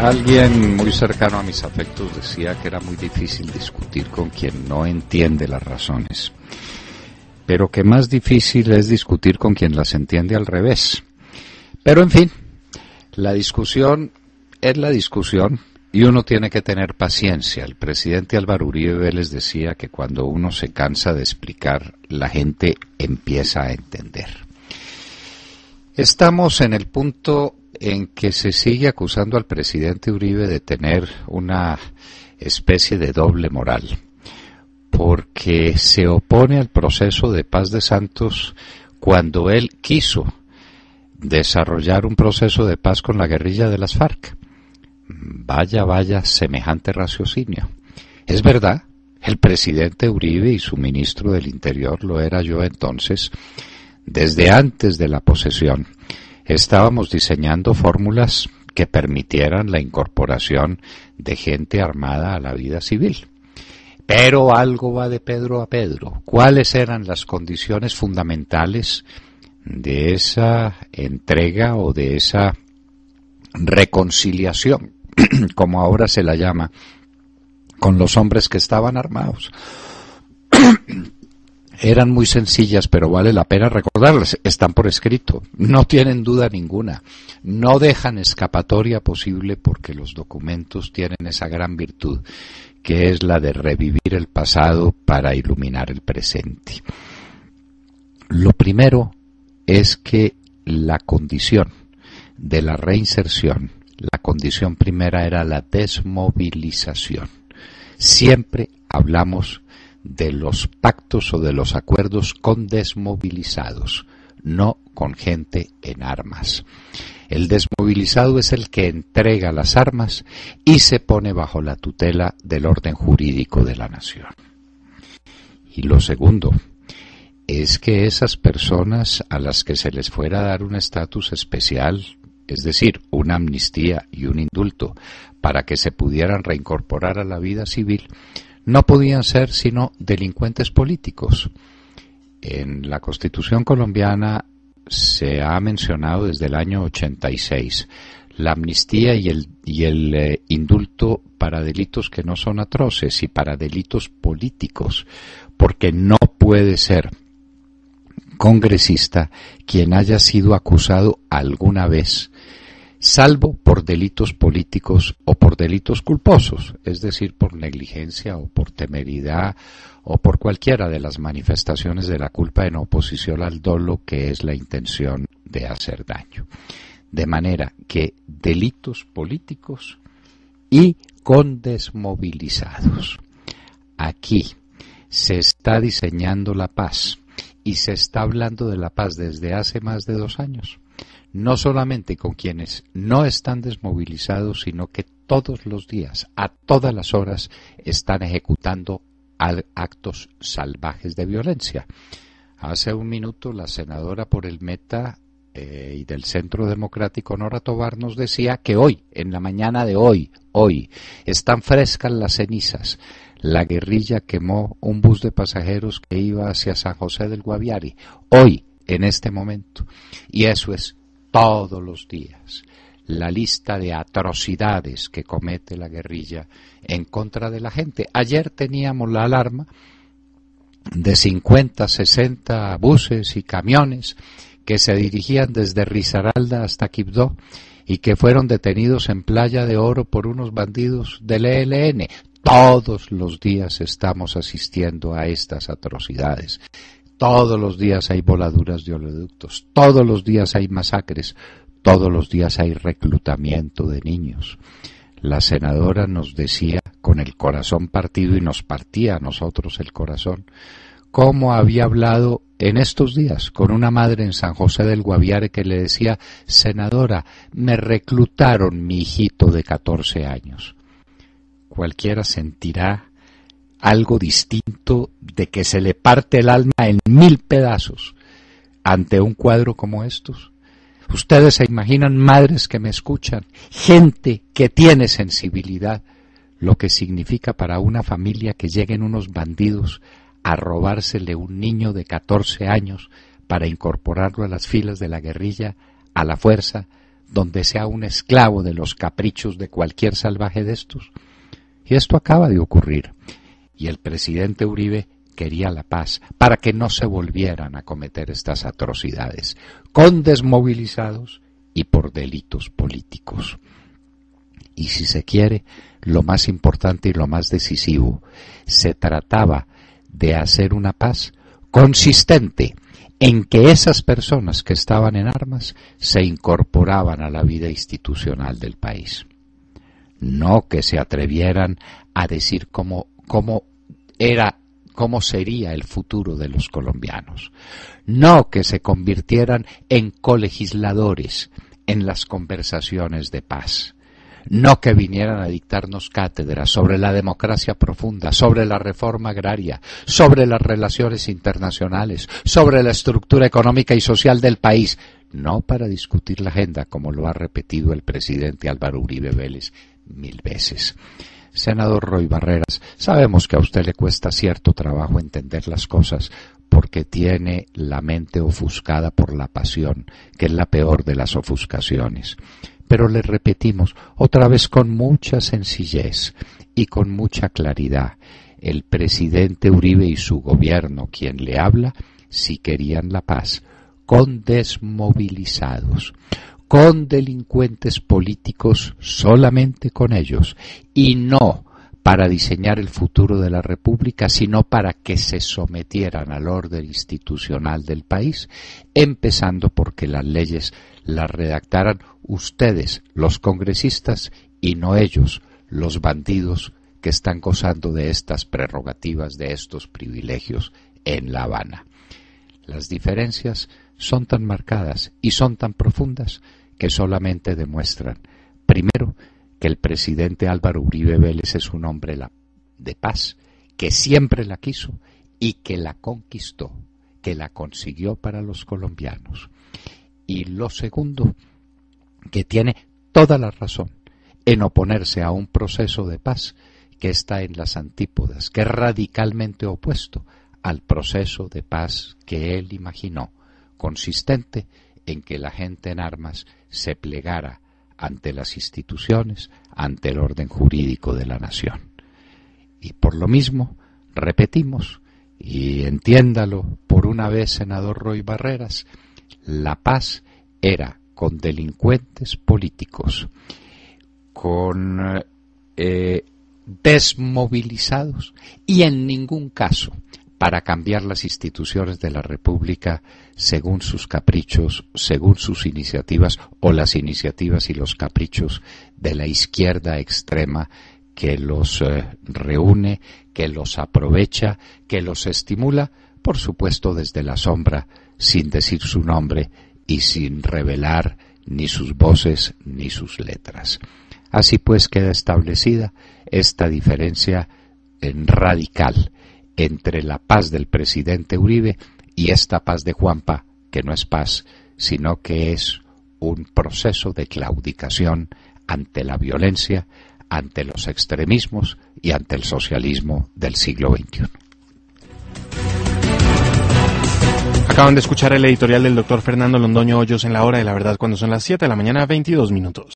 Alguien muy cercano a mis afectos decía que era muy difícil discutir con quien no entiende las razones, pero que más difícil es discutir con quien las entiende al revés. Pero en fin, la discusión es la discusión y uno tiene que tener paciencia. El presidente Álvaro Uribe Vélez decía que cuando uno se cansa de explicar, la gente empieza a entender. Estamos en el punto en que se sigue acusando al presidente Uribe de tener una especie de doble moral, porque se opone al proceso de paz de Santos cuando él quiso desarrollar un proceso de paz con la guerrilla de las FARC. Vaya semejante raciocinio. Es verdad, el presidente Uribe y su ministro del Interior, lo era yo entonces, desde antes de la posesión, estábamos diseñando fórmulas que permitieran la incorporación de gente armada a la vida civil. Pero algo va de Pedro a Pedro. ¿Cuáles eran las condiciones fundamentales de esa entrega o de esa reconciliación, como ahora se la llama, con los hombres que estaban armados? Eran muy sencillas, pero vale la pena recordarlas. Están por escrito, no tienen duda ninguna, no dejan escapatoria posible, porque los documentos tienen esa gran virtud, que es la de revivir el pasado para iluminar el presente. Lo primero es que la condición de la reinserción, la condición primera era la desmovilización. Siempre hablamos de los pactos o de los acuerdos con desmovilizados, no con gente en armas. El desmovilizado es el que entrega las armas y se pone bajo la tutela del orden jurídico de la nación. Y lo segundo es que esas personas a las que se les fuera a dar un estatus especial, es decir, una amnistía y un indulto, para que se pudieran reincorporar a la vida civil, no podían ser sino delincuentes políticos. En la Constitución colombiana se ha mencionado desde el año 86 la amnistía y el indulto para delitos que no son atroces y para delitos políticos, porque no puede ser congresista quien haya sido acusado alguna vez, salvo por delitos políticos o por delitos culposos, es decir, por negligencia o por temeridad o por cualquiera de las manifestaciones de la culpa en oposición al dolo, que es la intención de hacer daño. De manera que delitos políticos y con desmovilizados. Aquí se está diseñando la paz y se está hablando de la paz desde hace más de 2 años. No solamente con quienes no están desmovilizados, sino que todos los días, a todas las horas, están ejecutando actos salvajes de violencia. Hace un minuto la senadora por el Meta y del Centro Democrático, Nora Tovar, nos decía que hoy, en la mañana de hoy, están frescas las cenizas. La guerrilla quemó un bus de pasajeros que iba hacia San José del Guaviare, hoy, en este momento. Y eso es todos los días. La lista de atrocidades que comete la guerrilla en contra de la gente. Ayer teníamos la alarma de 50, 60 buses y camiones que se dirigían desde Risaralda hasta Quibdó y que fueron detenidos en Playa de Oro por unos bandidos del ELN. Todos los días estamos asistiendo a estas atrocidades. Todos los días hay voladuras de oleoductos, todos los días hay masacres, todos los días hay reclutamiento de niños. La senadora nos decía con el corazón partido, y nos partía a nosotros el corazón, cómo había hablado en estos días con una madre en San José del Guaviare que le decía: senadora, me reclutaron mi hijito de 14 años. Cualquiera sentirá algo distinto de que se le parte el alma en 1000 pedazos ante un cuadro como estos. Ustedes se imaginan, madres que me escuchan, gente que tiene sensibilidad, lo que significa para una familia que lleguen unos bandidos a robársele un niño de 14 años para incorporarlo a las filas de la guerrilla a la fuerza, donde sea un esclavo de los caprichos de cualquier salvaje de estos. Y esto acaba de ocurrir. Y el presidente Uribe quería la paz para que no se volvieran a cometer estas atrocidades, con desmovilizados y por delitos políticos. Y si se quiere, lo más importante y lo más decisivo, se trataba de hacer una paz consistente en que esas personas que estaban en armas se incorporaban a la vida institucional del país. No que se atrevieran a decir cómo sería el futuro de los colombianos. No que se convirtieran en colegisladores en las conversaciones de paz. No que vinieran a dictarnos cátedras sobre la democracia profunda, sobre la reforma agraria, sobre las relaciones internacionales, sobre la estructura económica y social del país. No para discutir la agenda, como lo ha repetido el presidente Álvaro Uribe Vélez 1000 veces. Senador Roy Barreras, sabemos que a usted le cuesta cierto trabajo entender las cosas porque tiene la mente ofuscada por la pasión, que es la peor de las ofuscaciones. Pero le repetimos, otra vez con mucha sencillez y con mucha claridad, el presidente Uribe y su gobierno, quien le habla, si querían la paz, con desmovilizados, con delincuentes políticos, solamente con ellos, y no para diseñar el futuro de la República, sino para que se sometieran al orden institucional del país, empezando porque las leyes las redactaran ustedes, los congresistas, y no ellos, los bandidos que están gozando de estas prerrogativas, de estos privilegios en La Habana. Las diferencias son tan marcadas y son tan profundas que solamente demuestran, primero, que el presidente Álvaro Uribe Vélez es un hombre de paz, que siempre la quiso y que la conquistó, que la consiguió para los colombianos. Y lo segundo, que tiene toda la razón en oponerse a un proceso de paz que está en las antípodas, que es radicalmente opuesto al proceso de paz que él imaginó, consistente en que la gente en armas se plegara ante las instituciones, ante el orden jurídico de la nación. Y por lo mismo, repetimos, y entiéndalo por una vez, senador Roy Barreras, la paz era con delincuentes políticos, con desmovilizados y en ningún caso para cambiar las instituciones de la República según sus caprichos, según sus iniciativas o las iniciativas y los caprichos de la izquierda extrema que los reúne, que los aprovecha, que los estimula, por supuesto desde la sombra, sin decir su nombre y sin revelar ni sus voces ni sus letras. Así pues queda establecida esta diferencia radical entre la paz del presidente Uribe y esta paz de Juanpa, que no es paz, sino que es un proceso de claudicación ante la violencia, ante los extremismos y ante el socialismo del siglo XXI. Acaban de escuchar el editorial del doctor Fernando Londoño Hoyos en La Hora de la Verdad cuando son las 7 de la mañana, 22 minutos.